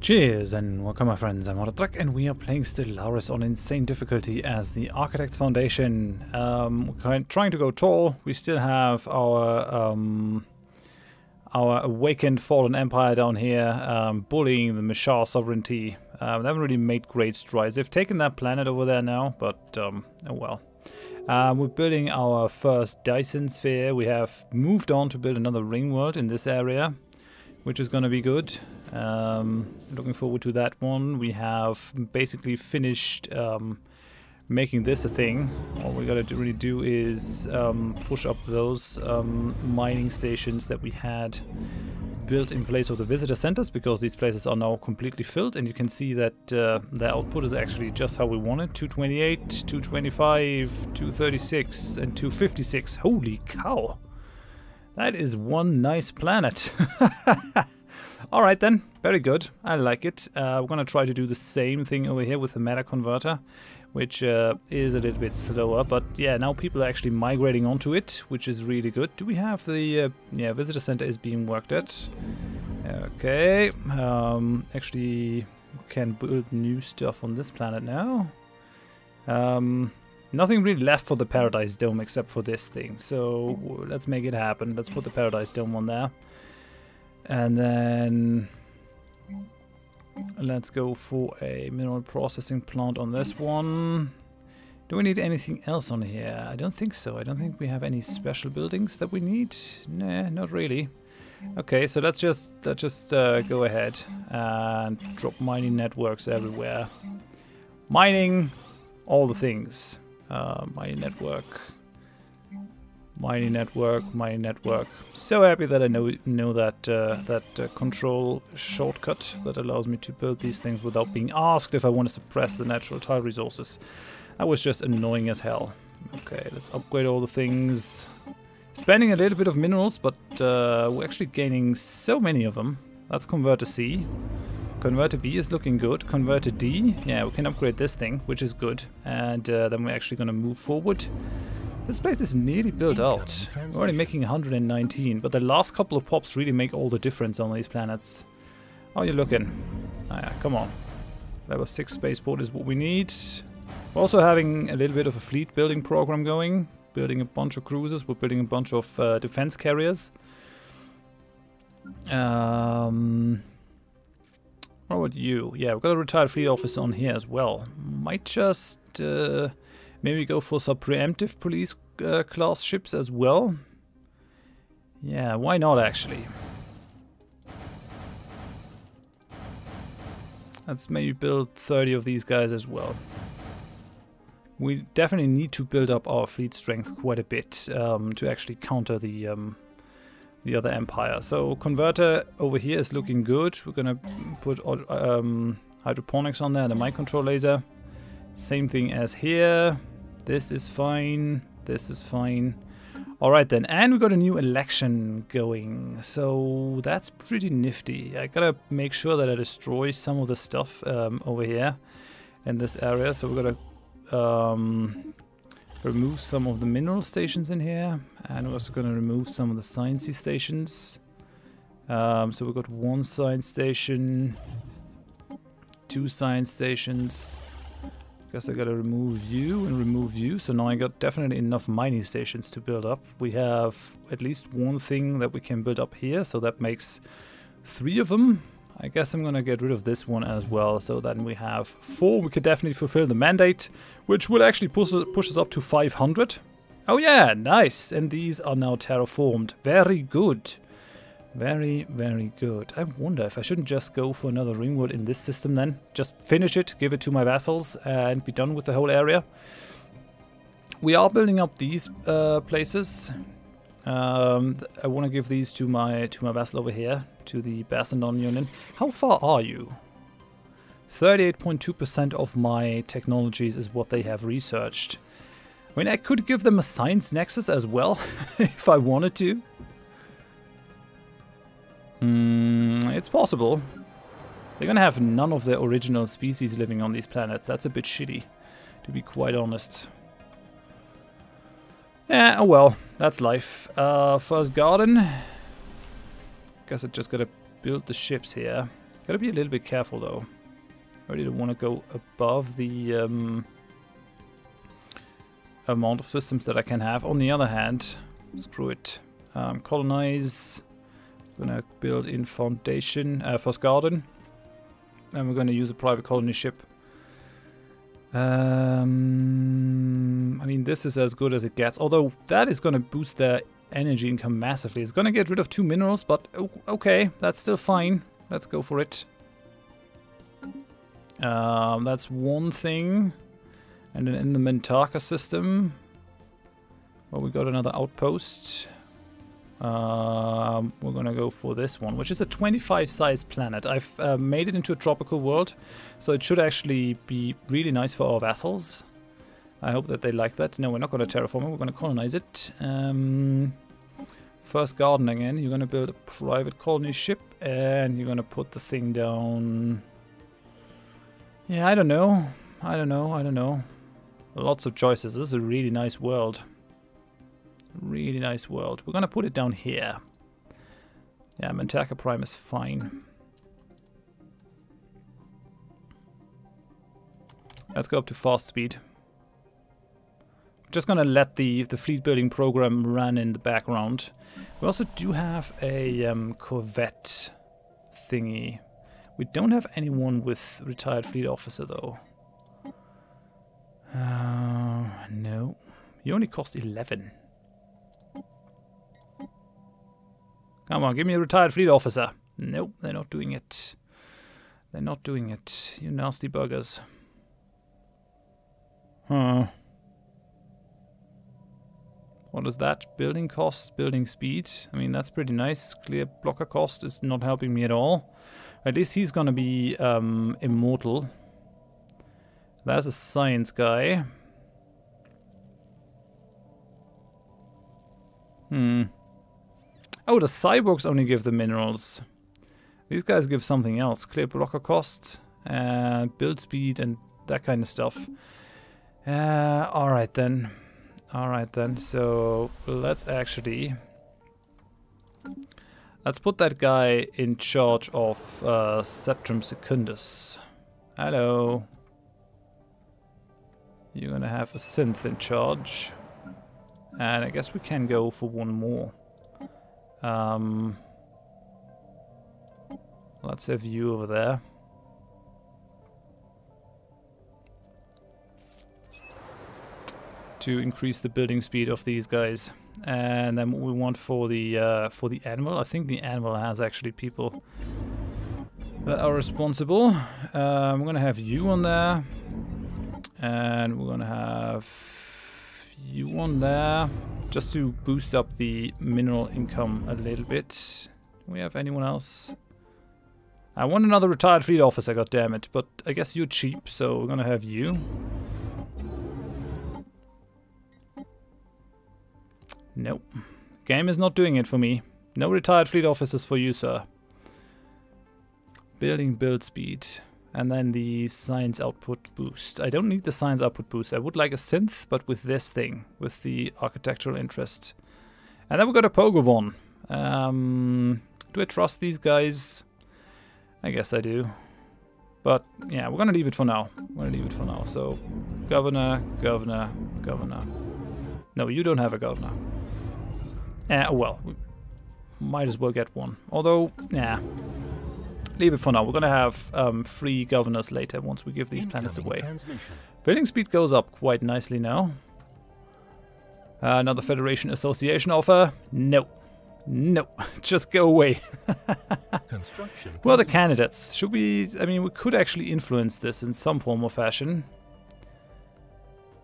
Cheers and welcome my friends, I'm Drak and we are playing Stellaris on insane difficulty as the Architect's Foundation. We're trying to go tall. We still have our awakened fallen empire down here, bullying the Mashar sovereignty. They haven't really made great strides. They've taken that planet over there now, but oh well. We're building our first Dyson Sphere. We have moved on to build another Ringworld in this area, which is going to be good. Looking forward to that one. We have basically finished making this a thing. All we gotta really do is push up those mining stations that we had built in place of the visitor centers, because these places are now completely filled, and you can see that the output is actually just how we want it. 228, 225, 236 and 256. Holy cow! That is one nice planet. Alright then, very good. I like it. We're gonna try to do the same thing over here with the meta converter, which is a little bit slower, but yeah, now people are actually migrating onto it, which is really good. Do we have the yeah, visitor center is being worked at. Okay, actually can build new stuff on this planet now. Nothing really left for the Paradise Dome except for this thing, so let's make it happen. Let's put the Paradise Dome on there. And then let's go for a mineral processing plant on this one. Do we need anything else on here? I don't think so. I don't think we have any special buildings that we need. Nah, not really. Okay, so let's just go ahead and drop mining networks everywhere. Mining all the things. Mining network. Mining network, mining network. So happy that I know that control shortcut that allows me to build these things without being asked if I want to suppress the natural tile resources. That was just annoying as hell. Okay, let's upgrade all the things. Spending a little bit of minerals, but we're actually gaining so many of them. That's Converter C. Converter B is looking good. Converter D, yeah, we can upgrade this thing, which is good. And then we're actually going to move forward. This place is nearly built out. We're already making 119, but the last couple of pops really make all the difference on these planets. How are you looking? Oh yeah, come on. Level 6 spaceport is what we need. We're also having a little bit of a fleet building program going. Building a bunch of cruisers, we're building a bunch of defense carriers. What about you? Yeah, we've got a retired fleet officer on here as well. Might just... maybe go for some preemptive police class ships as well. Yeah, why not actually? Let's maybe build 30 of these guys as well. We definitely need to build up our fleet strength quite a bit to actually counter the other empire. So converter over here is looking good. We're gonna put hydroponics on there and a mind control laser. Same thing as here. This is fine. This is fine. Alright then. And we got a new election going. So that's pretty nifty. I gotta make sure that I destroy some of the stuff over here in this area. So we're gonna remove some of the mineral stations in here. And we're also gonna remove some of the sciencey stations. So we've got one science station, 2 science stations. Guess I gotta remove you and remove you, so now I got definitely enough mining stations to build up. We have at least one thing that we can build up here, so that makes 3 of them. I guess I'm gonna get rid of this one as well, so then we have 4. We could definitely fulfill the mandate, which will actually push us up to 500. Oh yeah, nice! And these are now terraformed. Very good. Very, very good. I wonder if I shouldn't just go for another Ringworld in this system then. Just finish it, give it to my vassals, and be done with the whole area. We are building up these places. I want to give these to my vassal over here, to the Basildon Union. How far are you? 38.2% of my technologies is what they have researched. I mean, I could give them a Science Nexus as well, if I wanted to. It's possible. They're gonna have none of the original species living on these planets. That's a bit shitty, to be quite honest. Yeah, oh well, that's life. First garden. Guess I just gotta build the ships here. Gotta be a little bit careful though. I really don't want to go above the amount of systems that I can have. On the other hand, screw it. Colonize. Gonna build in foundation, first garden. And we're gonna use a private colony ship. I mean, this is as good as it gets. Although that is gonna boost their energy income massively. It's gonna get rid of 2 minerals, but okay, that's still fine. Let's go for it. That's one thing. And then in the Mentaka system, well, we got another outpost. We're gonna go for this one, which is a 25 size planet. I've made it into a tropical world, so it should actually be really nice for our vassals. I hope that they like that. No, we're not gonna terraform it, we're gonna colonize it. First garden again, you're gonna build a private colony ship, and you're gonna put the thing down. Yeah, I don't know. Lots of choices. This is a really nice world. Really nice world. We're gonna put it down here. Yeah, Mentaka Prime is fine. Let's go up to fast speed. Just gonna let the fleet building program run in the background. We also do have a corvette thingy. We don't have anyone with retired fleet officer though. No. You only cost 11. Come on, give me a retired fleet officer. Nope, they're not doing it. They're not doing it. You nasty buggers. Huh. What is that? Building cost, building speed. I mean, that's pretty nice. Clear blocker cost is not helping me at all. At least he's gonna be immortal. There's a science guy. Oh, the cyborgs only give the minerals. These guys give something else. Clear blocker cost, build speed, and that kind of stuff. Alright then. Alright then. So let's actually... Let's put that guy in charge of Septrum Secundus. Hello. You're gonna have a synth in charge. And I guess we can go for one more. Let's have you over there. To increase the building speed of these guys. And then what we want for the anvil. I think the anvil has actually people that are responsible. I'm gonna have you on there. And we're gonna have you on there. Just to boost up the mineral income a little bit. Do we have anyone else? I want another retired fleet officer, goddammit. But I guess you're cheap, so we're gonna have you. Nope. Game is not doing it for me. No retired fleet officers for you, sir. Building build speed. And then the science output boost. I don't need the science output boost. I would like a synth, but with this thing. With the architectural interest. And then we got a Pogavon. Do I trust these guys? I guess I do. But yeah, we're gonna leave it for now. So, governor, governor, governor. No, you don't have a governor. Well, we might as well get one. Although, yeah. Leave it for now. We're gonna have 3 governors later once we give these planets away. Building speed goes up quite nicely now. Another Federation Association offer? No. No. Just go away. Well, the candidates. Should we... I mean, we could actually influence this in some form or fashion.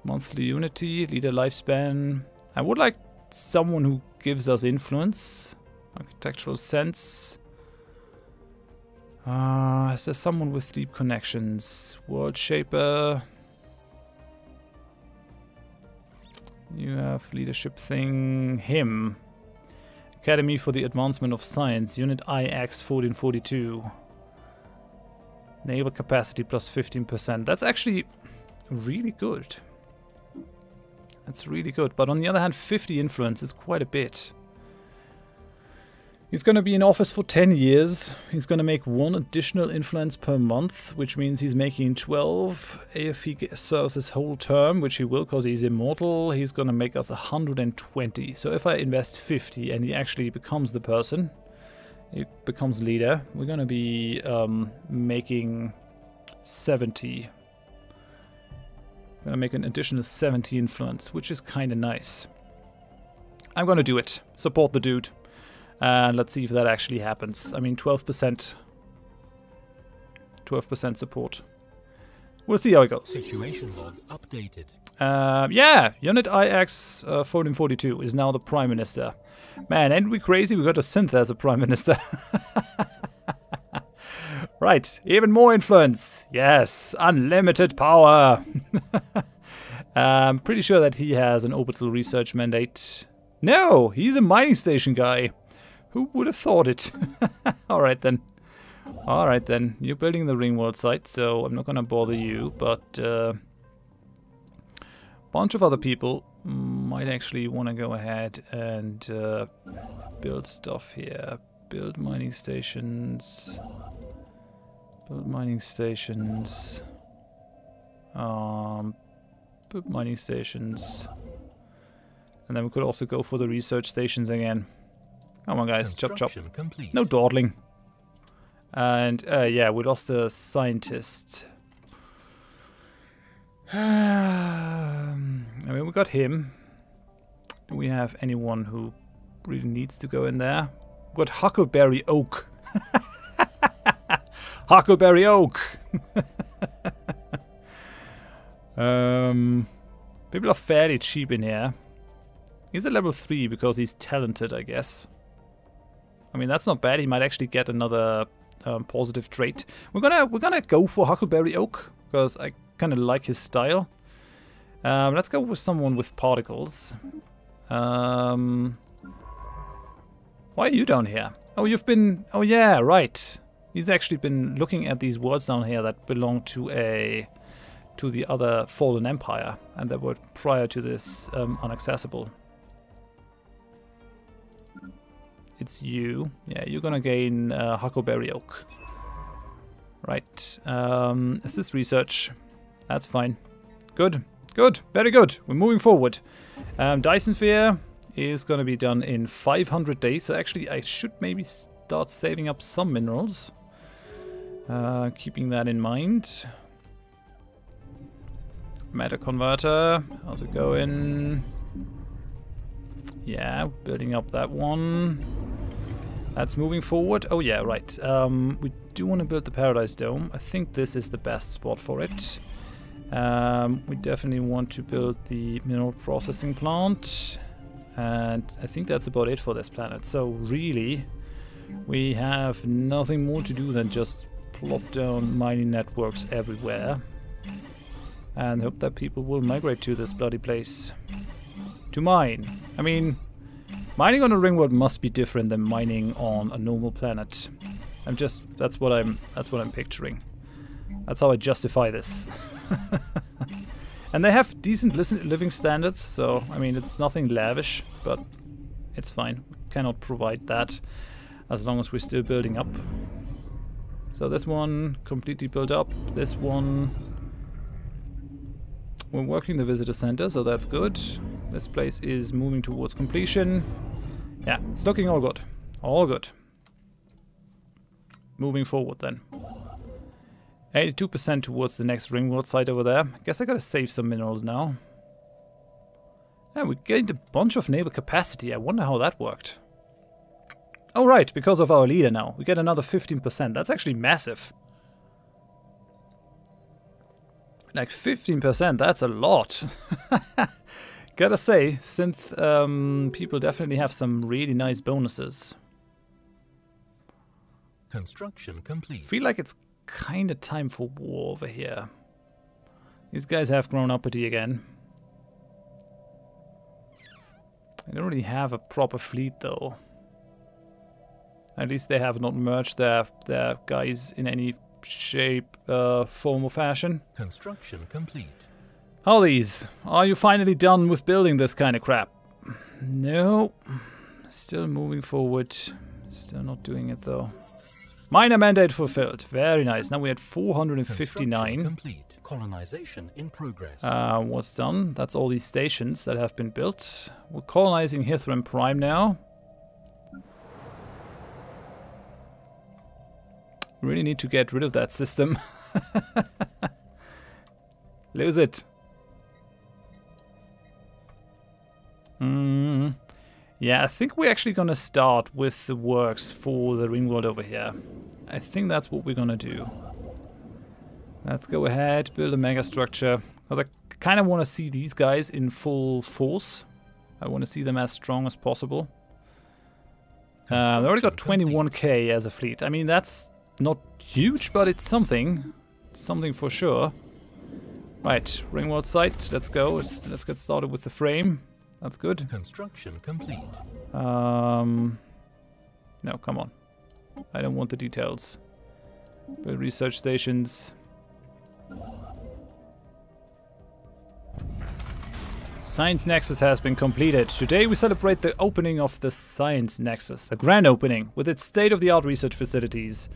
Monthly unity, leader lifespan. I would like someone who gives us influence. Architectural sense. Is there someone with deep connections? World Shaper. You have leadership thing. Him. Academy for the Advancement of Science. Unit IX 1442. Naval capacity plus 15%. That's actually really good. That's really good. But on the other hand, 50 influence is quite a bit. He's going to be in office for 10 years. He's going to make 1 additional influence per month, which means he's making 12 if he serves his whole term, which he will because he's immortal. He's going to make us 120. So if I invest 50 and he actually becomes the person, he becomes leader, we're going to be making 70. I'm going to make an additional 70 influence, which is kind of nice. I'm going to do it. Support the dude. And let's see if that actually happens. I mean, 12%. 12% support. We'll see how it goes. Situation log updated. Yeah, Unit IX 1442 is now the Prime Minister. Man, ain't we crazy? We got a synth as a Prime Minister. Right, even more influence. Yes, unlimited power. I'm pretty sure that he has an orbital research mandate. No, he's a mining station guy. Who would have thought it? Alright then. Alright then. You're building the Ringworld site, so I'm not gonna bother you, but a bunch of other people might actually want to go ahead and build stuff here. Build mining stations. Build mining stations. Build mining stations. And then we could also go for the research stations again. Come on, guys, chop chop. Complete. No dawdling. And yeah, we lost a scientist. I mean, we got him. Do we have anyone who really needs to go in there? We got Huckleberry Oak. Huckleberry Oak. People are fairly cheap in here. He's a level 3 because he's talented, I guess. I mean, that's not bad. He might actually get another positive trait. We're gonna go for Huckleberry Oak because I kind of like his style. Let's go with someone with particles. Why are you down here? Oh, you've been. Oh yeah, right. He's actually been looking at these worlds down here that belong to the other fallen empire, and that were prior to this inaccessible. It's you. Yeah, you're gonna gain Huckleberry Oak. Right. Assist research. That's fine. Good. Good. Very good. We're moving forward. Dyson Sphere is gonna be done in 500 days. So actually, I should maybe start saving up some minerals. Keeping that in mind. Matter converter. How's it going? Yeah, building up that one. That's moving forward. Oh yeah, right. We do want to build the Paradise Dome. I think this is the best spot for it. We definitely want to build the mineral processing plant. And I think that's about it for this planet. So really, we have nothing more to do than just plop down mining networks everywhere. And hope that people will migrate to this bloody place. To mine. I mean, mining on a Ringworld must be different than mining on a normal planet. That's what I'm picturing. That's how I justify this. And they have decent living standards, so I mean it's nothing lavish, but it's fine. We cannot provide that as long as we're still building up. So this one completely built up. This one, we're working the visitor center, so that's good. This place is moving towards completion. Yeah, it's looking all good. All good. Moving forward then. 82% towards the next Ringworld site over there. I guess I gotta save some minerals now. Yeah, we gained a bunch of naval capacity. I wonder how that worked. Oh right, because of our leader now. We get another 15%. That's actually massive. Like 15%, that's a lot. Gotta say, synth people definitely have some really nice bonuses. Construction complete. Feel like it's kind of time for war over here. These guys have grown uppity again. They don't really have a proper fleet though. At least they have not merged their guys in any shape, form or fashion. Construction complete. Hollies, are you finally done with building this kind of crap? No. Still moving forward. Still not doing it though. Minor mandate fulfilled. Very nice. Now we had 459. Complete. Colonization in progress. What's done? That's all these stations that have been built. We're colonizing Hithram Prime now. Really need to get rid of that system. Lose it. Yeah, I think we're actually gonna start with the works for the Ringworld over here. I think that's what we're gonna do. Let's go ahead, build a megastructure. Because I kind of want to see these guys in full force. I want to see them as strong as possible. They already got 21k as a fleet. I mean, that's not huge, but it's something. Something for sure. Right, Ringworld site. Let's go. Let's get started with the frame. That's good. Construction complete. No, come on. I don't want the details. Build research stations. Science Nexus has been completed. Today we celebrate the opening of the Science Nexus, a grand opening with its state-of-the-art research facilities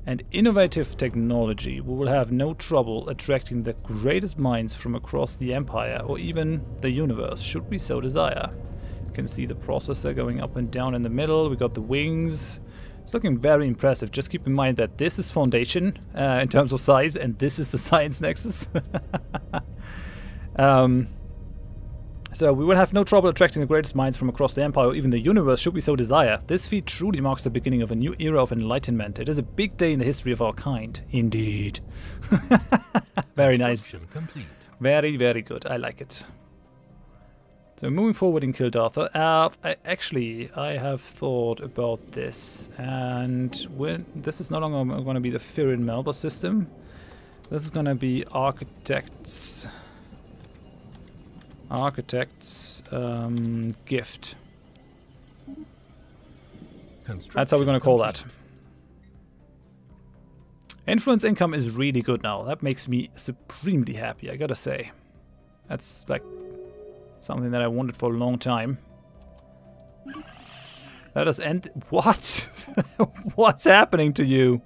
and innovative technology. We will have no trouble attracting the greatest minds from across the Empire or even the universe, should we so desire. You can see the processor going up and down in the middle. We got the wings. It's looking very impressive. Just keep in mind that this is Foundation in terms of size, and this is the Science Nexus. So we will have no trouble attracting the greatest minds from across the Empire or even the universe, should we so desire. This feat truly marks the beginning of a new era of enlightenment. It is a big day in the history of our kind. Indeed. Very nice. Complete. Very, very good. I like it. So moving forward in Kildartha, I have thought about this, and this is no longer going to be the Firin Melba system. This is going to be Architect's gift. That's how we're going to call that. Influence income is really good now. That makes me supremely happy, I gotta say. That's like something that I wanted for a long time. Let us end. What? What's happening to you?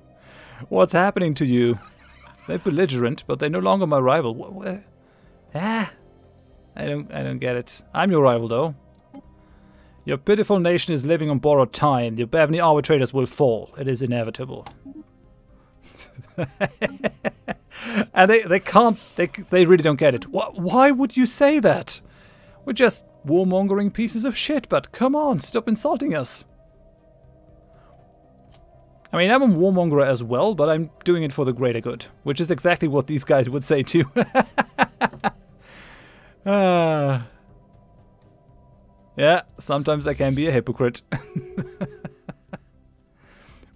What's happening to you? They're belligerent, but they're no longer my rival. What? Ah, I don't get it. I'm your rival, though. Your pitiful nation is living on borrowed time. The Bevni arbitrators will fall. It is inevitable. And they really don't get it. Why would you say that? We're just warmongering pieces of shit, but come on, stop insulting us. I mean, I'm a warmonger as well, but I'm doing it for the greater good, which is exactly what these guys would say too. Yeah, sometimes I can be a hypocrite.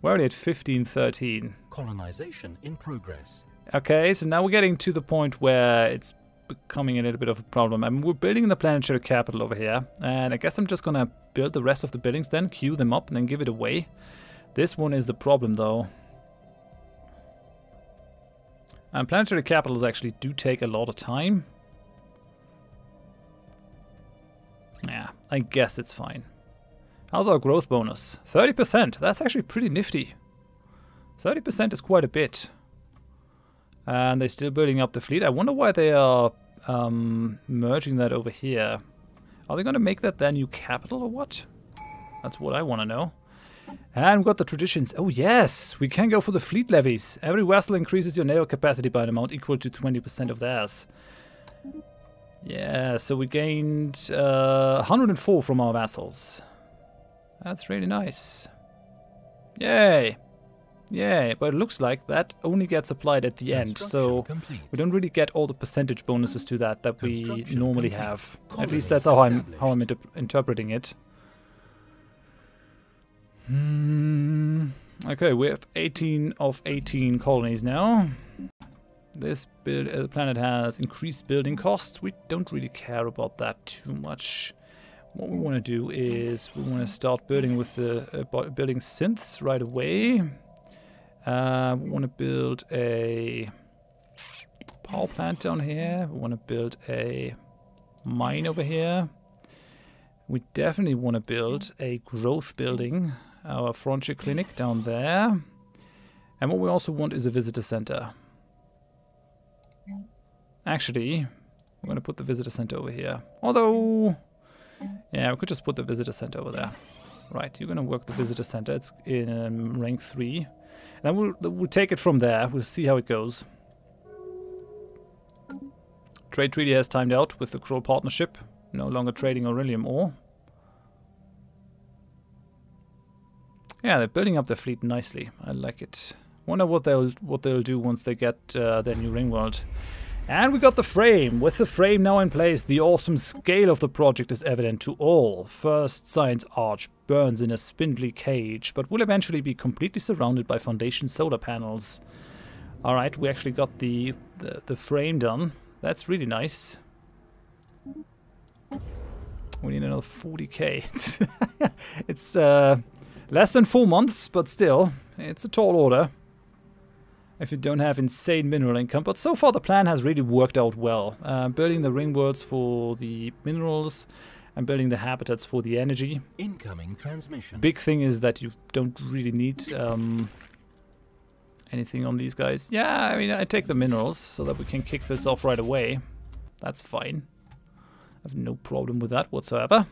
We're already at 1513. Colonization in progress. Okay, so now we're getting to the point where it's becoming a little bit of a problem. I mean, we're building the planetary capital over here, and I guess I'm just gonna build the rest of the buildings then, queue them up, and then give it away. This one is the problem, though. And planetary capitals actually do take a lot of time. Yeah, I guess it's fine. How's our growth bonus? 30%. That's actually pretty nifty. 30% is quite a bit. And they're still building up the fleet. I wonder why they are merging that over here. Are they going to make that their new capital or what? That's what I want to know. And we've got the traditions. Oh yes, we can go for the fleet levies. Every vessel increases your naval capacity by an amount equal to 20% of theirs. Yeah, so we gained 104 from our vassals. That's really nice. Yay! Yay, but it looks like that only gets applied at the end, so we don't really get all the percentage bonuses to that we normally have. At least that's how I'm interpreting it. Okay, we have 18 of 18 colonies now. This planet has increased building costs. We don't really care about that too much. What we want to do is we want to start building with the building synths right away. We want to build a power plant down here. We want to build a mine over here. We definitely want to build a growth building our frontier clinic down there. And what we also want is a visitor center. Actually, we're going to put the visitor center over here. Although, yeah, we could just put the visitor center over there. Right, you're going to work the visitor center. It's in rank 3. And then we'll take it from there. We'll see how it goes. Trade treaty has timed out with the Kroll partnership. No longer trading Aurelium ore. Yeah, they're building up their fleet nicely. I like it. Wonder what they'll do once they get their new Ringworld. And we got the frame. With the frame now in place, the awesome scale of the project is evident to all. First Science Arch burns in a spindly cage, but will eventually be completely surrounded by foundation solar panels. Alright, we actually got the frame done. That's really nice. We need another 40k. It's less than 4 months, but still, it's a tall order. If you don't have insane mineral income, but so far the plan has really worked out well. Building the ring worlds for the minerals and building the habitats for the energy. Incoming transmission. Big thing is that you don't really need anything on these guys. Yeah, I mean, I take the minerals so that we can kick this off right away. That's fine. I have no problem with that whatsoever.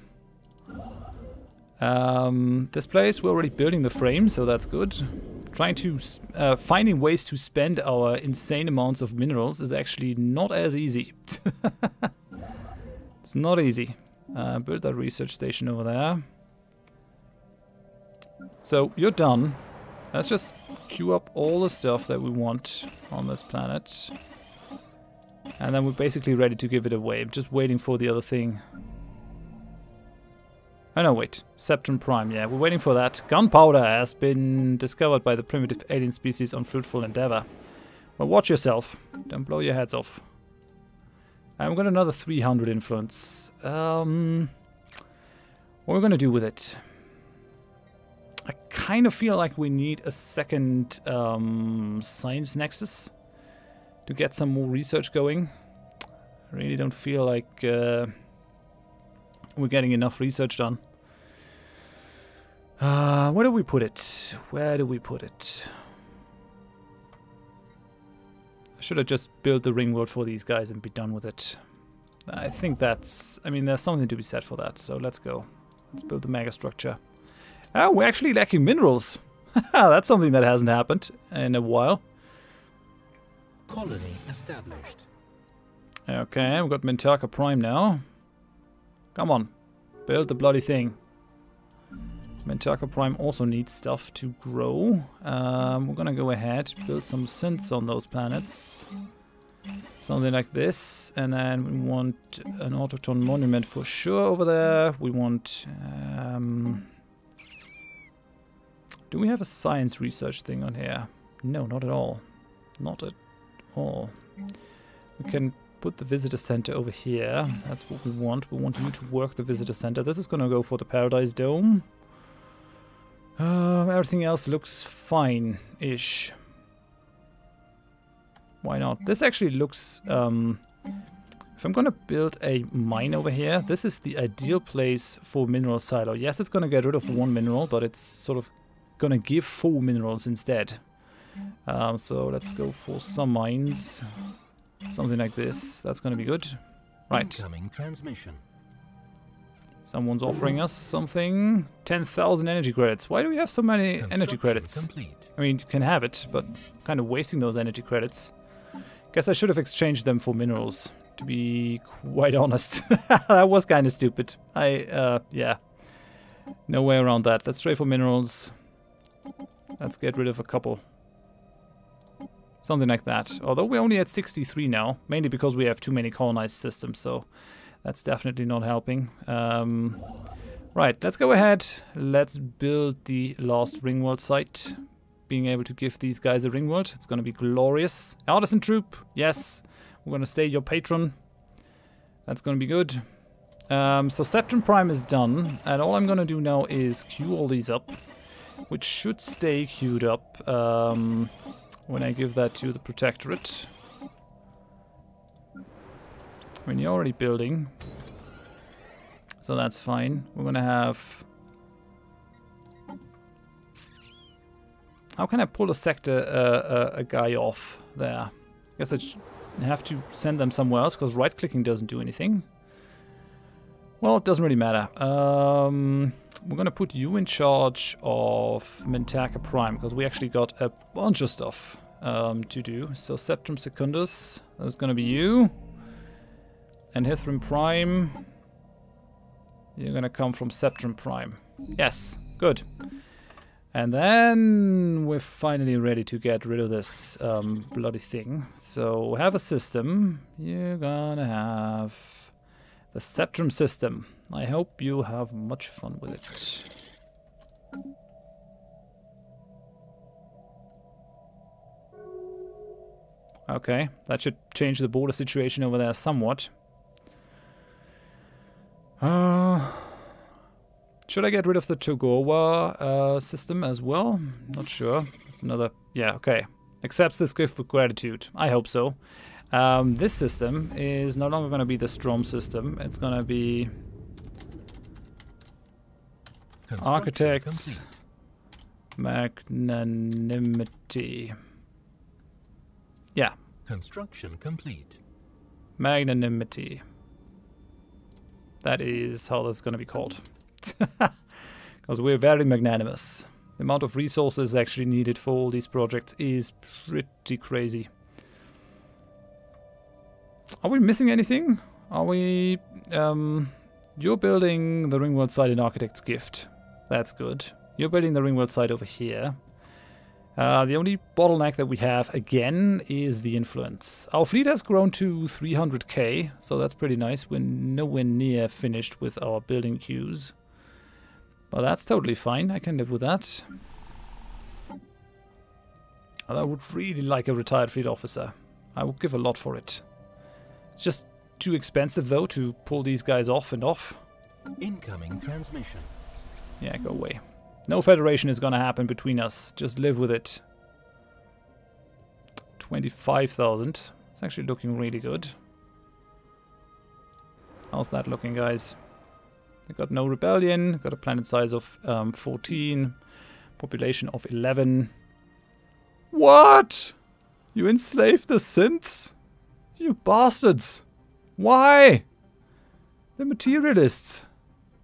This place, we're already building the frame, so that's good. Trying to finding ways to spend our insane amounts of minerals is actually not as easy. It's not easy. Build that research station over there. So you're done. Let's just queue up all the stuff that we want on this planet, and then we're basically ready to give it away. I'm just waiting for the other thing. Oh no, wait. Septum Prime, yeah, we're waiting for that. Gunpowder has been discovered by the primitive alien species on fruitful endeavor. Well, watch yourself. Don't blow your heads off. And we've got another 300 influence. What are we going to do with it? I kind of feel like we need a second Science Nexus to get some more research going. I really don't feel like we're getting enough research done. Where do we put it? Where do we put it? I should have just built the ring world for these guys and be done with it. I think that's... I mean, there's something to be said for that, so let's go. Let's build the megastructure. Oh, we're actually lacking minerals. That's something that hasn't happened in a while. Colony established. Okay, we've got Mintaka Prime now. Come on, build the bloody thing. Mintaka Prime also needs stuff to grow. We're gonna go ahead, build some synths on those planets. Something like this. And then we want an autochthon monument for sure over there. We want... do we have a science research thing on here? No, not at all. Not at all. We can put the visitor center over here. That's what we want. We want you to work the visitor center. This is going to go for the Paradise Dome. Everything else looks fine-ish. Why not? This actually looks... if I'm going to build a mine over here, this is the ideal place for mineral silo. Yes, it's going to get rid of one mineral, but it's sort of going to give 4 minerals instead. So let's go for some mines. Something like this. That's going to be good. Right. Incoming transmission. Someone's offering us something. 10,000 energy credits. Why do we have so many energy credits? Complete. I mean, you can have it, but kind of wasting those energy credits. Guess I should have exchanged them for minerals, to be quite honest. That was kind of stupid. Yeah. No way around that. Let's trade for minerals. Let's get rid of a couple. Something like that. Although we're only at 63 now, mainly because we have too many colonized systems, so that's definitely not helping. Right, let's go ahead. Let's build the last Ringworld site. Being able to give these guys a Ringworld, it's going to be glorious. Artisan Troop, yes. We're going to stay your patron. That's going to be good. So Septum Prime is done, and all I'm going to do now is queue all these up, which should stay queued up when I give that to the Protectorate. I mean, you're already building, so that's fine. We're gonna have How can I pull a sector, a guy off there? I guess I have to send them somewhere else, because right-clicking doesn't do anything. Well, it doesn't really matter. We're going to put you in charge of Mintaka Prime, because we actually got a bunch of stuff to do. So Septum Secundus, that's going to be you. And Hithrim Prime, you're going to come from Septum Prime. Yes, good. And then we're finally ready to get rid of this bloody thing. So have a system. You're going to have the Septum system. I hope you have much fun with it. Okay, that should change the border situation over there somewhat. Should I get rid of the Togawa system as well? Not sure. It's another... Yeah, okay. Accepts this gift with gratitude. I hope so. This system is no longer going to be the Strom system. It's going to be... Architects. Magnanimity. Yeah. Construction complete. Magnanimity. That is how that's going to be called. Because we're very magnanimous. The amount of resources actually needed for all these projects is pretty crazy. Are we missing anything? Are we... you're building the Ringworld site in Architect's Gift. That's good. You're building the Ringworld site over here. The only bottleneck that we have, again, is the influence. Our fleet has grown to 300k, so that's pretty nice. We're nowhere near finished with our building queues. But that's totally fine. I can live with that. I would really like a retired fleet officer. I would give a lot for it. It's just too expensive, though, to pull these guys off and off. Incoming transmission. Yeah, go away. No federation is gonna happen between us. Just live with it. 25,000. It's actually looking really good. How's that looking, guys? They got no rebellion. Got a planet size of 14. Population of 11. What? You enslaved the synths? You bastards. Why? The materialists.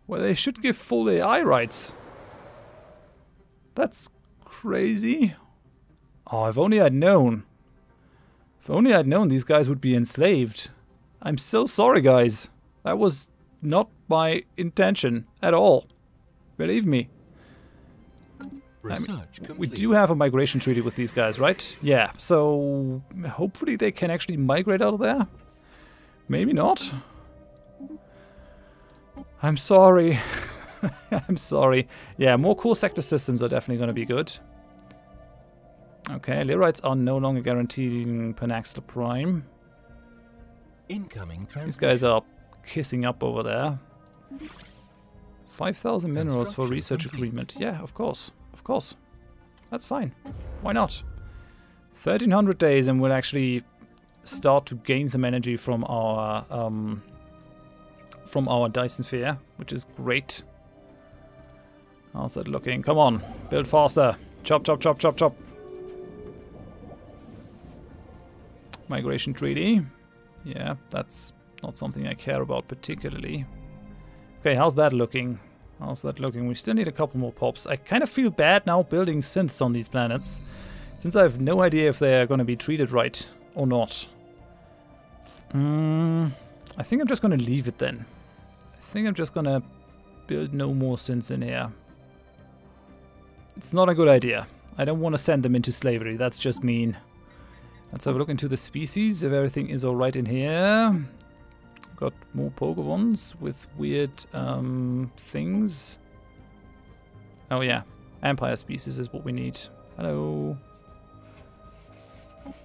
Well, they should give full AI rights. That's crazy. Oh, if only I'd known. If only I'd known these guys would be enslaved. I'm so sorry, guys. That was not my intention at all. Believe me. I mean, we do have a migration treaty with these guys, right? Yeah, so hopefully they can actually migrate out of there. Maybe not. I'm sorry. I'm sorry. Yeah, more core sector systems are definitely going to be good. Okay, Lyrites are no longer guaranteeing Panaxla Prime. Incoming These guys are kissing up over there. 5,000 minerals for research agreement. Yeah, of course. Of course. That's fine. Why not? 1,300 days and we'll actually start to gain some energy from our Dyson Sphere, which is great. How's that looking? Come on, build faster. Chop, chop, chop, chop, chop. Migration treaty. Yeah, that's not something I care about particularly. Okay, how's that looking? How's that looking? We still need a couple more pops. I kind of feel bad now building synths on these planets, since I have no idea if they're going to be treated right or not. I think I'm just going to leave it then. I think I'm just going to build no more synths in here. It's not a good idea. I don't want to send them into slavery. That's just mean. Let's have a look into the species, if everything is alright in here. Got more Pokemons with weird things. Oh yeah, Empire species is what we need. Hello.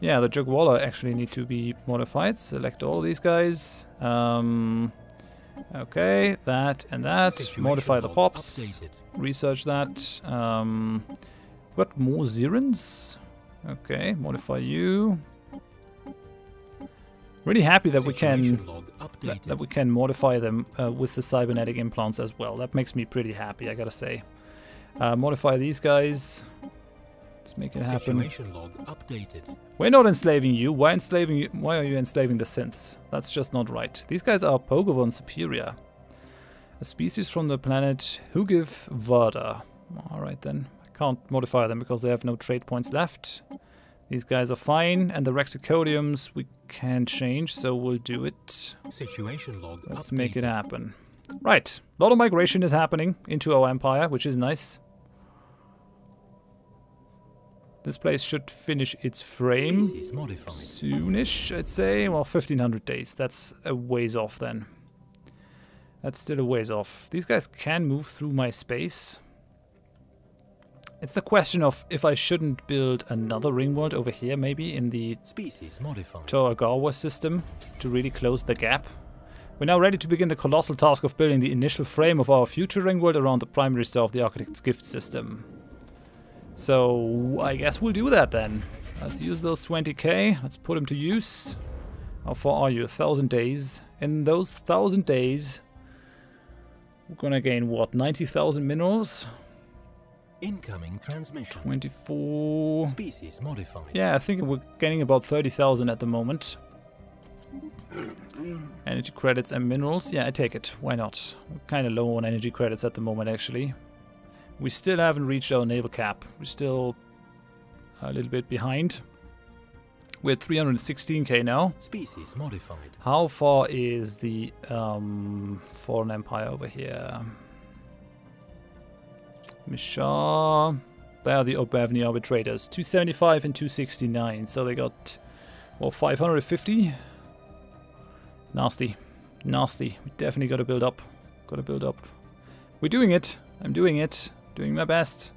Yeah, the Jugwalla actually need to be modified. Select all these guys. Okay, that and that. Modify the pops. Updated. Research that. Got more Zirans. Okay, modify you. Really happy that we can modify them with the cybernetic implants as well. That makes me pretty happy, I gotta say. Modify these guys. Let's make it happen. Situation log updated. We're not enslaving you. Why enslaving you? Why are you enslaving the synths? That's just not right. These guys are Pokemon superior. A species from the planet Hugiv Varda. Alright then. I can't modify them because they have no trade points left. These guys are fine, and the Rexicodiums we can change, so we'll do it. Situation log Let's updated. make it happen. Right. A lot of migration is happening into our empire, which is nice. This place should finish its frame Species modified. soonish, I'd say. Well, 1500 days. That's a ways off then. That's still a ways off. These guys can move through my space. It's the question of if I shouldn't build another Ringworld over here, maybe, in the Species modified. Toragawa system to really close the gap. We're now ready to begin the colossal task of building the initial frame of our future Ringworld around the primary star of the Architect's Gift system. So, I guess we'll do that then. Let's use those 20k. Let's put them to use. How far are you? 1,000 days. In those 1,000 days, we're gonna gain what? 90,000 minerals? Incoming transmission. 24... Species modified. Yeah, I think we're gaining about 30,000 at the moment. Energy credits and minerals. Yeah, I take it. Why not? We're kind of low on energy credits at the moment, actually. We still haven't reached our naval cap. We're still a little bit behind. We're at 316k now. Species modified. How far is the foreign empire over here? Mishar. They're the Obavni arbitrators. 275 and 269. So they got, well, 550. Nasty. Nasty. We definitely got to build up. Got to build up. We're doing it. I'm doing it. Doing my best.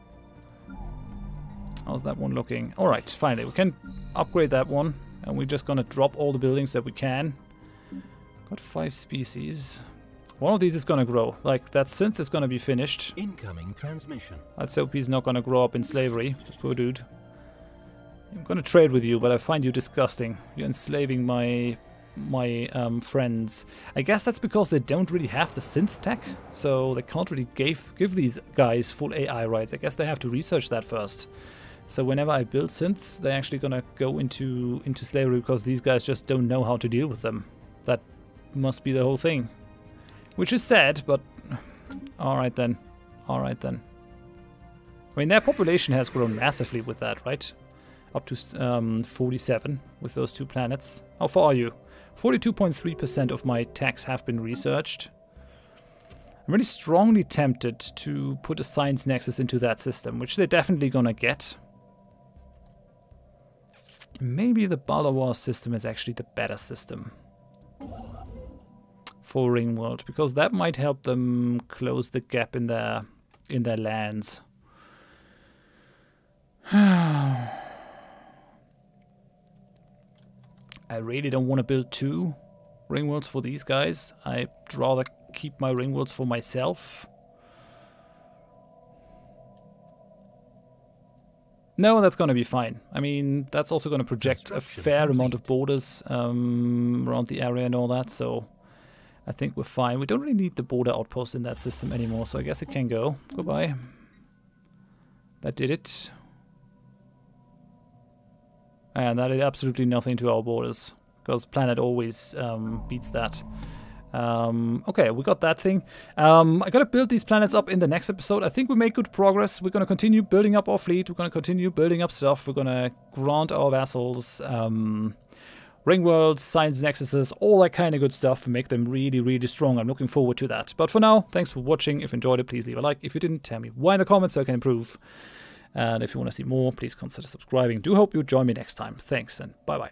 How's that one looking? Alright, finally. We can upgrade that one. And we're just going to drop all the buildings that we can. Got 5 species. One of these is gonna grow. Like, that synth is gonna be finished. Incoming transmission. Let's hope he's not gonna grow up in slavery. Poor dude. I'm gonna trade with you, but I find you disgusting. You're enslaving my friends. I guess that's because they don't really have the synth tech, so they can't really give these guys full AI rights. I guess they have to research that first. So whenever I build synths, they're actually gonna go into slavery because these guys just don't know how to deal with them. That must be the whole thing. Which is sad, but alright then. Alright then. I mean, their population has grown massively with that, right? Up to 47 with those 2 planets. How far are you? 42.3% of my techs have been researched. I'm really strongly tempted to put a Science Nexus into that system, which they're definitely gonna get. Maybe the Balawar system is actually the better system for Ringworld, because that might help them close the gap in their lands. I really don't want to build 2 Ringworlds for these guys. I'd rather keep my Ringworlds for myself. No, that's going to be fine. I mean, that's also going to project a fair amount of borders around the area and all that, so I think we're fine. We don't really need the border outpost in that system anymore, so I guess it can go. Goodbye. That did it. And that did absolutely nothing to our borders, because planet always beats that. Okay, we got that thing. I gotta build these planets up in the next episode. I think we made good progress. We're gonna continue building up our fleet. We're gonna continue building up stuff. We're gonna grant our vassals Ringworlds, Science Nexuses, all that kind of good stuff, make them really, really strong. I'm looking forward to that. But for now, thanks for watching. If you enjoyed it, please leave a like. If you didn't, tell me why in the comments so I can improve. And if you want to see more, please consider subscribing. Do hope you join me next time. Thanks and bye-bye.